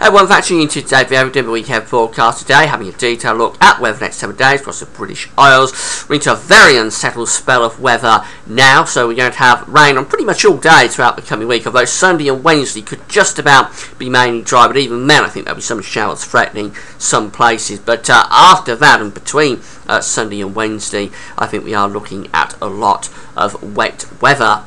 Everyone, thanks for tuning in to today for the weekend forecast today, having a detailed look at weather for the next 7 days across the British Isles. We're into a very unsettled spell of weather now, so we're going to have rain on pretty much all day throughout the coming week, although Sunday and Wednesday could just about be mainly dry, but even then I think there'll be some showers threatening some places. But after that and between Sunday and Wednesday, I think we are looking at a lot of wet weather.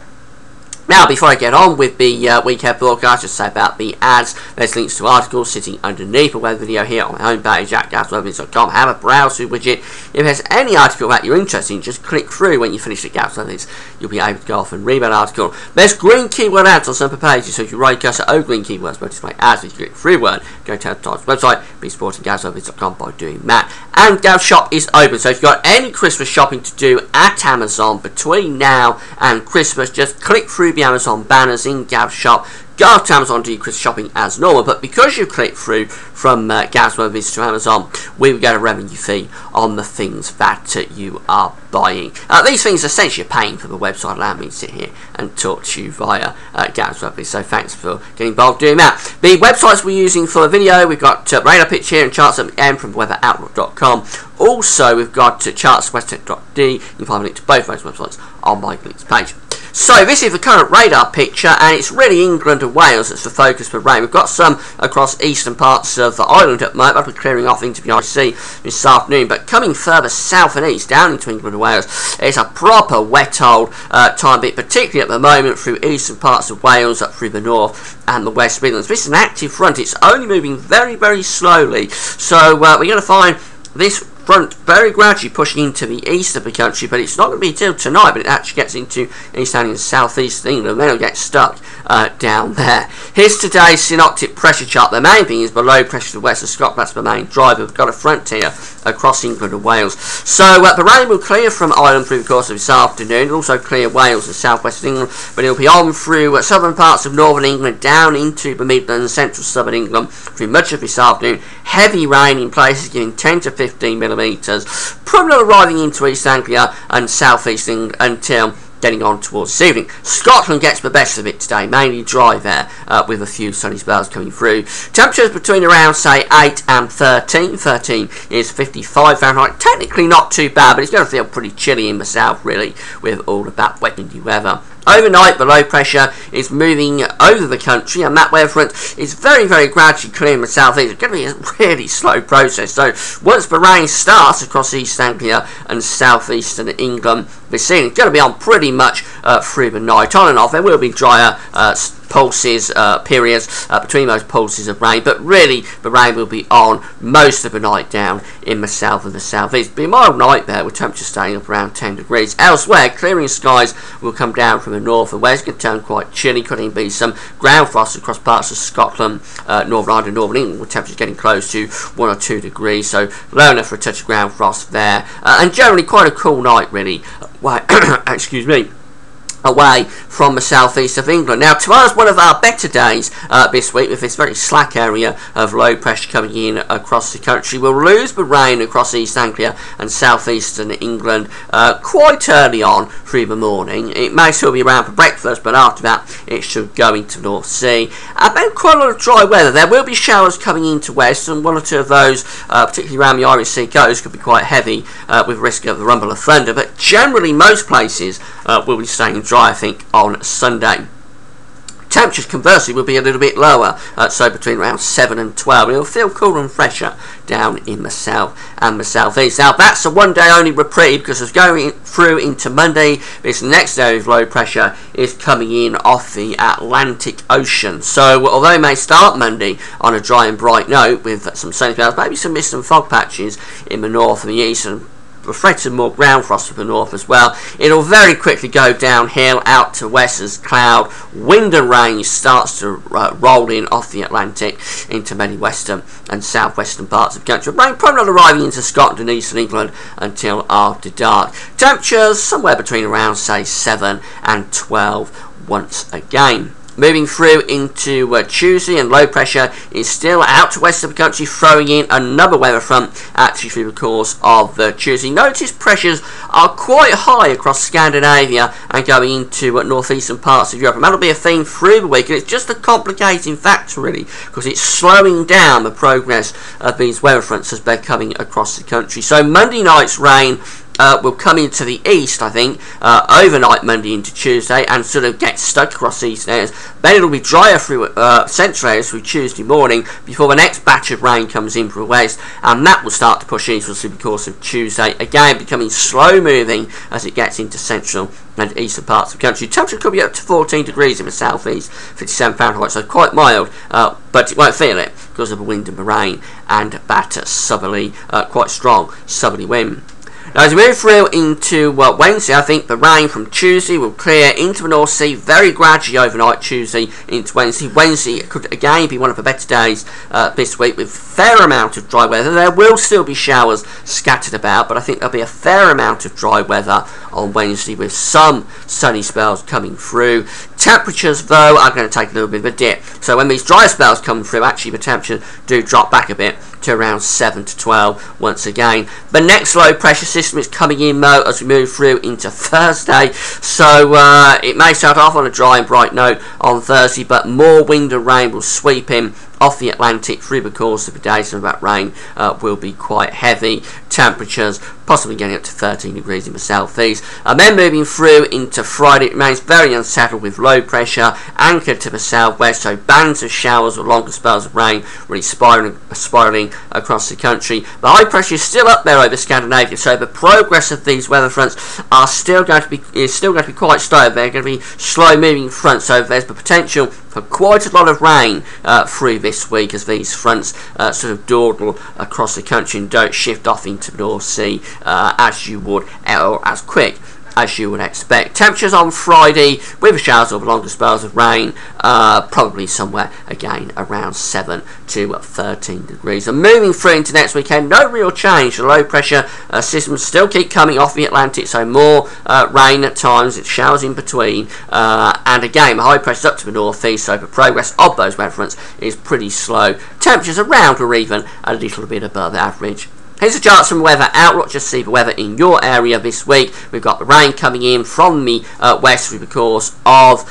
Now, before I get on with the weekend forecast, just say about the ads. There's links to articles sitting underneath the weather video here on my homepage at GavsWeatherVids.com. Have a browse through widget. If there's any article that you're interested in, just click through when you finish at GavsWeatherVids. You'll be able to go off and read that article. There's green keyword ads on some pages, so if you right cursor over green keywords, but display ads, if you click through word, go to the website, be supporting GavsWeatherVids.com by doing that. And Gav Shop is open, so if you've got any Christmas shopping to do at Amazon between now and Christmas, just click through the Amazon banners in Gav Shop, go to Amazon, do your Christmas shopping as normal, but because you click through from Gav's Weathervids to Amazon, we will get a revenue fee on the things that you are buying. These things essentially are paying for the website, allowing me to sit here and talk to you via Gav's Weathervids, so thanks for getting involved doing that. The websites we're using for the video, we've got radar pitch here and charts at the end from weatheroutlook.com. Also, we've got charts@westtech.de. You can find a link to both those websites on my links page. So this is the current radar picture, and it's really England and Wales that's the focus for rain. We've got some across eastern parts of the island at the moment. That'll be clearing off into the IC this afternoon, but coming further south and east down into England and Wales, it's a proper wet old time bit, particularly at the moment through eastern parts of Wales up through the north and the West Midlands. This is an active front. It's only moving very, very slowly, so we're going to find this front very gradually pushing into the east of the country, but it's not going to be until tonight, but it actually gets into east and southeast England, then it'll get stuck down there. Here's today's synoptic pressure chart. The main thing is below pressure to the west of Scotland. That's the main driver. We've got a front here across England and Wales. So the rain will clear from Ireland through the course of this afternoon. It'll also clear Wales and southwest England, but it'll be on through southern parts of northern England, down into the Midlands, central southern England through much of this afternoon. Heavy rain in places giving 10 to 15 millimetres, probably not arriving into East Anglia and South East England until getting on towards this evening. Scotland gets the best of it today, mainly dry there, with a few sunny spells coming through. Temperatures between around, say, 8 and 13. 13 is 55 Fahrenheit. Technically not too bad, but it's going to feel pretty chilly in the south, really, with all of that wet windy weather. Overnight, the low pressure is moving over the country, and that weather front is very, very gradually clearing the southeast. It's going to be a really slow process. So once the rain starts across East Anglia and southeastern England this evening, it's going to be on pretty much through the night. On and off, there will be drier pulses, periods between those pulses of rain, but really the rain will be on most of the night down in the south and the southeast. It'll be a mild night there with temperatures staying up around 10 degrees. Elsewhere, clearing skies will come down from the north and west. It's going to turn quite chilly. Could even be some ground frost across parts of Scotland, Northern Ireland and Northern England, with temperatures getting close to 1 or 2 degrees, so low enough for a touch of ground frost there, and generally quite a cool night really. Excuse me. Away from the southeast of England. Now, tomorrow's one of our better days this week, with this very slack area of low pressure coming in across the country. We'll lose the rain across East Anglia and southeastern England quite early on through the morning. It may still be around for breakfast, but after that it should go into North Sea. Then quite a lot of dry weather. There will be showers coming into west, and 1 or 2 of those, particularly around the Irish Sea coast, could be quite heavy with risk of the rumble of thunder, but generally most places will be staying dry, I think, on Sunday. Temperatures, conversely, will be a little bit lower, so between around 7 and 12. It'll feel cooler and fresher down in the south and the southeast. Now, that's a one-day only reprieve, because as going through into Monday, this next area of low pressure is coming in off the Atlantic Ocean. So, although it may start Monday on a dry and bright note with some sunny spells, maybe some mist and fog patches in the north and the east, and threat of more ground frost to the north as well, it'll very quickly go downhill out to west as cloud, wind and rain starts to roll in off the Atlantic into many western and southwestern parts of the country. Rain probably not arriving into Scotland and eastern England until after dark. Temperatures somewhere between around, say, 7 and 12 once again. Moving through into Tuesday, and low pressure is still out to west of the country, throwing in another weather front actually through the course of Tuesday. Notice pressures are quite high across Scandinavia and going into northeastern parts of Europe, and that'll be a theme through the week, and it's just a complicating factor really, because it's slowing down the progress of these weather fronts as they're coming across the country. So Monday night's rain will come into the east, I think, overnight Monday into Tuesday, and sort of get stuck across the eastern areas. Then it'll be drier through central areas through Tuesday morning before the next batch of rain comes in from the west, and that will start to push eastwards through the course of Tuesday, again becoming slow moving as it gets into central and eastern parts of the country. Temperature could be up to 14 degrees in the southeast, 57 Fahrenheit, so quite mild, but it won't feel it because of the wind and the rain and that southerly, quite strong southerly wind. Now, as we move through into Wednesday, I think the rain from Tuesday will clear into the North Sea very gradually overnight Tuesday into Wednesday. Wednesday could again be one of the better days this week with a fair amount of dry weather. There will still be showers scattered about, but I think there'll be a fair amount of dry weather on Wednesday with some sunny spells coming through. Temperatures, though, are going to take a little bit of a dip. So when these dry spells come through, actually the temperatures do drop back a bit to around 7 to 12 once again. The next low pressure system is coming in, though, as we move through into Thursday. So it may start off on a dry and bright note on Thursday, but more wind and rain will sweep in off the Atlantic through the course of the day, so that rain will be quite heavy. Temperatures possibly getting up to 13 degrees in the southeast. And then moving through into Friday, it remains very unsettled with low pressure anchored to the southwest, so bands of showers or longer spells of rain really spiralling across the country. The high pressure is still up there over Scandinavia, so the progress of these weather fronts is still going to be quite slow. They're going to be slow moving fronts, so there's the potential for quite a lot of rain through this week as these fronts sort of dawdle across the country and don't shift off into the North Sea as you would, or as quick as you would expect. Temperatures on Friday with showers or longer spells of rain, probably somewhere again around 7 to 13 degrees. And moving through into next weekend, no real change. The low pressure systems still keep coming off the Atlantic, so more rain at times, it's showers in between, and again the high pressure up to the northeast, so the progress of those weather fronts is pretty slow. Temperatures around or even a little bit above average. Here's the charts from Weather Outlook. Just see the weather in your area this week. We've got the rain coming in from the west through the course of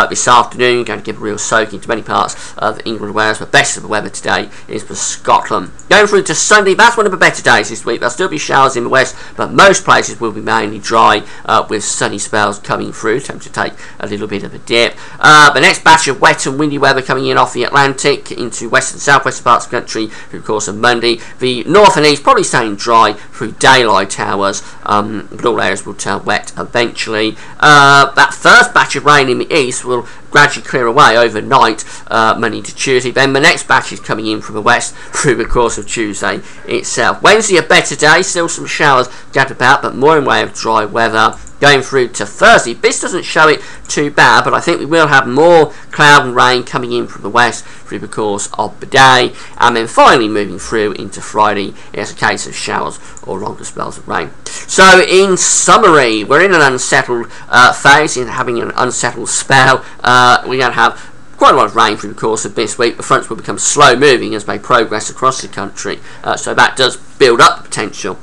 this afternoon. Going to give a real soak into many parts of England and Wales. The best of the weather today is for Scotland. Going through to Sunday, that's one of the better days this week. There'll still be showers in the west, but most places will be mainly dry with sunny spells coming through. Temperature take a little bit of a dip. The next batch of wet and windy weather coming in off the Atlantic into west and southwest parts of the country through the course of Monday. The north and east probably staying dry through daylight hours, but all areas will turn wet eventually. That first batch of rain in the east will gradually clear away overnight, Monday to Tuesday. Then the next batch is coming in from the west through the course of Tuesday itself. Wednesday a better day, still some showers scattered about, but more in way of dry weather. Going through to Thursday, this doesn't show it too bad, but I think we will have more cloud and rain coming in from the west through the course of the day. And then finally moving through into Friday, it's a case of showers or longer spells of rain. So in summary, we're in an unsettled phase, in having an unsettled spell. We're going to have quite a lot of rain through the course of this week. The fronts will become slow moving as they progress across the country, so that does build up the potential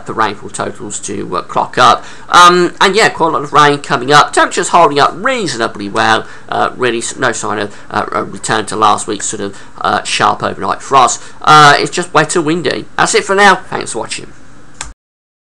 for rainfall totals to clock up. And yeah, quite a lot of rain coming up. Temperatures holding up reasonably well. Really no sign of a return to last week's sort of sharp overnight frost. It's just wet and windy. That's it for now. Thanks for watching.